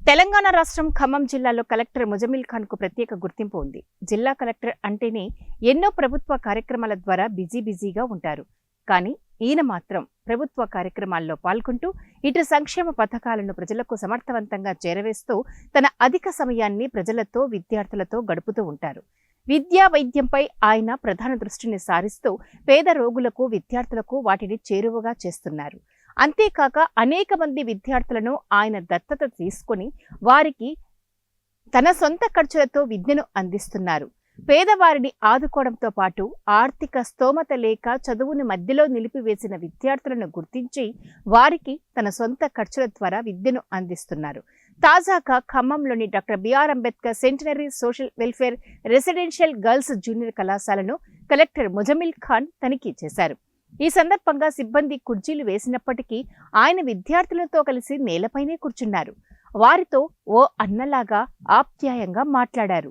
తెలంగాణ రాష్ట్రం ఖమ్మం జిల్లాలో కలెక్టర్ ముజమిల్ ఖాన్ కు ప్రత్యేక గుర్తింపు ఉంది. జిల్లా కలెక్టర్ అంటేనే ఎన్నో ప్రభుత్వ కార్యక్రమాల ద్వారా బిజీగా ఉంటారు. కానీ ఈయన మాత్రం ప్రభుత్వ కార్యక్రమాల్లో పాల్గొంటూ ఇటు సంక్షేమ పథకాలను ప్రజలకు సమర్థవంతంగా చేరవేస్తూ తన అధిక సమయాన్ని ప్రజలతో విద్యార్థులతో గడుపుతూ ఉంటారు. విద్యా వైద్యంపై ఆయన ప్రధాన దృష్టిని సారిస్తూ పేద రోగులకు విద్యార్థులకు వాటిని చేరువగా చేస్తున్నారు. అంతేకాక అనేక మంది విద్యార్థులను ఆయన దత్తత తీసుకుని వారికి తన సొంత ఖర్చులతో విద్యను అందిస్తున్నారు. పేదవారిని ఆదుకోవడంతో పాటు ఆర్థిక స్తోమత లేక చదువును మధ్యలో నిలిపివేసిన విద్యార్థులను గుర్తించి వారికి తన సొంత ఖర్చుల ద్వారా విద్యను అందిస్తున్నారు. తాజాగా ఖమ్మంలోని doctor B R Ambedkar centenary social welfare residential girls junior కళాశాలను కలెక్టర్ ముజమిల్ ఖాన్ తనిఖీ చేశారు. ఈ సందర్భంగా సిబ్బంది కుర్చీలు వేసినప్పటికీ ఆయన విద్యార్థులతో కలిసి నేలపైనే కూర్చున్నారు. వారితో ఓ అన్నలాగా ఆప్యాయంగా మాట్లాడారు.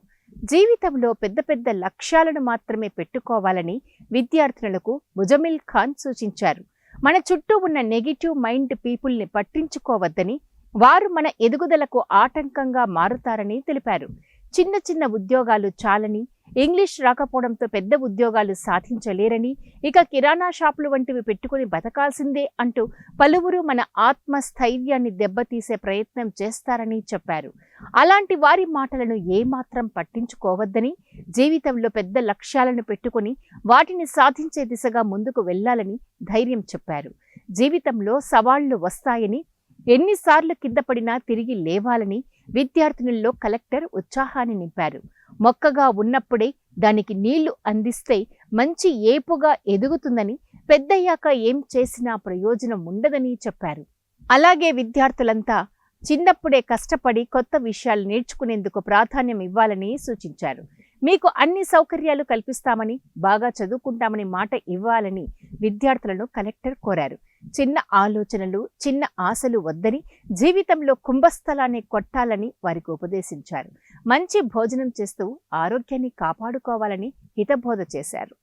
జీవితంలో పెద్ద పెద్ద లక్ష్యాలను మాత్రమే పెట్టుకోవాలని విద్యార్థులకు ముజమిల్ ఖాన్ సూచించారు. మన చుట్టూ ఉన్న నెగిటివ్ మైండ్ పీపుల్ని పట్టించుకోవద్దని, వారు మన ఎదుగుదలకు ఆటంకంగా మారుతారని తెలిపారు. చిన్న చిన్న ఉద్యోగాలు చాలని, ఇంగ్లీష్ రాకపోవడంతో పెద్ద ఉద్యోగాలు సాధించలేరని, ఇక కిరాణా షాపులు వంటివి పెట్టుకుని బతకాల్సిందే అంటూ పలువురు మన ఆత్మస్థైర్యాన్ని దెబ్బతీసే ప్రయత్నం చేస్తారని చెప్పారు. అలాంటి వారి మాటలను ఏమాత్రం పట్టించుకోవద్దని, జీవితంలో పెద్ద లక్ష్యాలను పెట్టుకుని వాటిని సాధించే దిశగా ముందుకు వెళ్లాలని ధైర్యం చెప్పారు. జీవితంలో సవాళ్లు వస్తాయని, ఎన్నిసార్లు కింద పడినా తిరిగి లేవాలని విద్యార్థినుల్లో కలెక్టర్ ఉత్సాహాన్ని నింపారు. మొక్కగా ఉన్నప్పుడే దానికి నీళ్లు అందిస్తే మంచి ఏపుగా ఎదుగుతుందని, పెద్దయ్యాక ఏం చేసినా ప్రయోజనం ఉండదని చెప్పారు. అలాగే విద్యార్థులంతా చిన్నప్పుడే కష్టపడి కొత్త విషయాలు నేర్చుకునేందుకు ప్రాధాన్యం ఇవ్వాలని సూచించారు. మీకు అన్ని సౌకర్యాలు కల్పిస్తామని, బాగా చదువుకుంటామని మాట ఇవ్వాలని విద్యార్థులను కలెక్టర్ కోరారు. చిన్న ఆలోచనలు, చిన్న ఆశలు వద్దని, జీవితంలో కుంభస్థలాన్ని కొట్టాలని వారికి ఉపదేశించారు. మంచి భోజనం చేస్తూ ఆరోగ్యాన్ని కాపాడుకోవాలని హితబోధ చేశారు.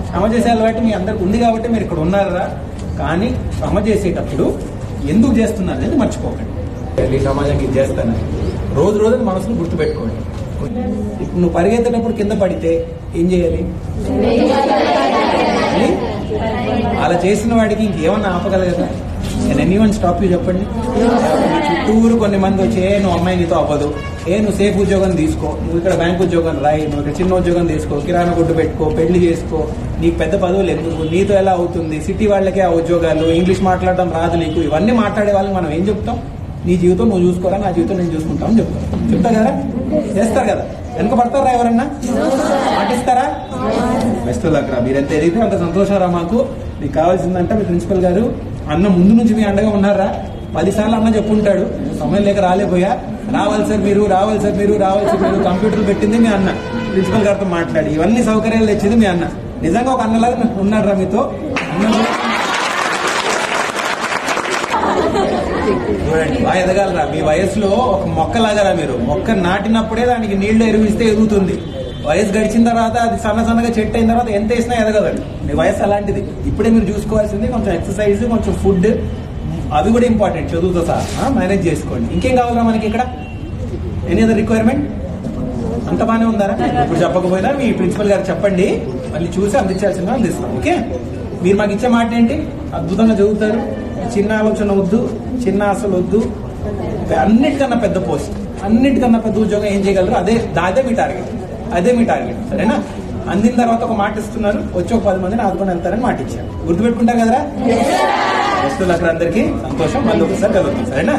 శ్రమ చేసే అలవాటు మీ అందరికి ఉంది కాబట్టి మీరు ఇక్కడ ఉన్నారా, కానీ శ్రమ చేసేటప్పుడు ఎందుకు చేస్తున్నారు అనేది మర్చిపోకండి. ఈ సమాజానికి ఇది చేస్తాను రోజు రోజు మనసును గుర్తుపెట్టుకోండి. ఇప్పుడు నువ్వు పరిగెత్తేటప్పుడు కింద పడితే ఏం చేయాలి? అలా చేసిన వాడికి ఇంకేమన్నా ఆపగలగదా? నేను ఎనీవన్ స్టాప్ యూ చెప్పండి. చుట్టూరు కొన్ని మంది వచ్చి నువ్వు అమ్మాయి నీతో అవ్వదు, నువ్వు సేఫ్ ఉద్యోగం తీసుకో, నువ్వు ఇక్కడ బ్యాంక్ ఉద్యోగం రాయి, నువ్వు ఇక్కడ చిన్న ఉద్యోగం తీసుకో, కిరాణా కొట్టు పెట్టుకో, పెళ్లి చేసుకో, నీకు పెద్ద పదవులు ఎందుకు, నీతో ఎలా అవుతుంది, సిటీ వాళ్ళకే ఆ ఉద్యోగాలు, ఇంగ్లీష్ మాట్లాడడం రాదు నీకు, ఇవన్నీ మాట్లాడే వాళ్ళకి మనం ఏం చెప్తాం? నీ జీవితం నువ్వు చూసుకోరా, నా జీవితం నేను చూసుకుంటామని చెప్తా కదా? చేస్తారు కదా? వెనక పడతారా? ఎవరన్నా పాటిస్తారా? బెస్ట్ లక్ రా. మీరు ఎంత ఎదిగితే అంత సంతోషం రా. మాకు మీకు కావాల్సిందంటే మీ ప్రిన్సిపల్ గారు అన్న ముందు నుంచి మీ అండగా ఉన్నారా? 10 సార్లు అన్న చెప్పుంటాడు, సమయం లేక రాలేపోయా, రావాలి సార్ మీరు, రావాలి సార్ మీరు, రావాలి సార్ మీరు. కంప్యూటర్లు పెట్టింది మీ అన్న, ప్రిన్సిపల్ గారితో మాట్లాడి ఇవన్నీ సౌకర్యాలు తెచ్చింది మీ అన్న. నిజంగా ఒక అన్నలాగా ఉన్నాడు రా మీతో. చూడండి, బాగా ఎదగాలరా. మీ వయసులో ఒక మొక్కలాగారా మీరు. మొక్క నాటినప్పుడే దానికి నీళ్లు ఎరువిస్తే ఎదుగుతుంది. వయసు గడిచిన తర్వాత అది సన్నగా చెట్టు అయిన తర్వాత ఎంత వేసినా ఎదగదండి. మీ వయసు అలాంటిది. ఇప్పుడే మీరు చూసుకోవాల్సింది కొంచెం ఎక్సర్సైజ్, కొంచెం ఫుడ్, అవి కూడా ఇంపార్టెంట్. చదువుతో సహా మేనేజ్ చేసుకోండి. ఇంకేం కావాలరా మనకి ఇక్కడ? Any other requirement? అంత బాగానే ఉందారా? ఇప్పుడు చెప్పకపోయినా మీ ప్రిన్సిపల్ గారు చెప్పండి, మళ్ళీ చూసి అందించాల్సిందిగా అందిస్తాం. ఓకే? మీరు మాకు ఇచ్చే మాట ఏంటి? అద్భుతంగా చదువుతారు, చిన్న ఆలోచన వద్దు, చిన్న ఆశలు వద్దు, అన్నిటికన్నా పెద్ద పోస్ట్, అన్నిటికన్నా పెద్ద ఉద్యోగం ఏం చేయగలరు? అదే మీ టార్గెట్, అదే మీ టార్గెట్. సరేనా? అందిన తర్వాత ఒక మాట ఇస్తున్నారు, వచ్చి ఒక 10 మందిని ఆదుకొని వెళ్తారని మాట ఇచ్చారు. గుర్తుపెట్టుకుంటారు కదరా? వస్తువులు అక్కడ అందరికీ సంతోషం. మళ్ళీ ఒకసారి కలుగుతాం. సరేనా?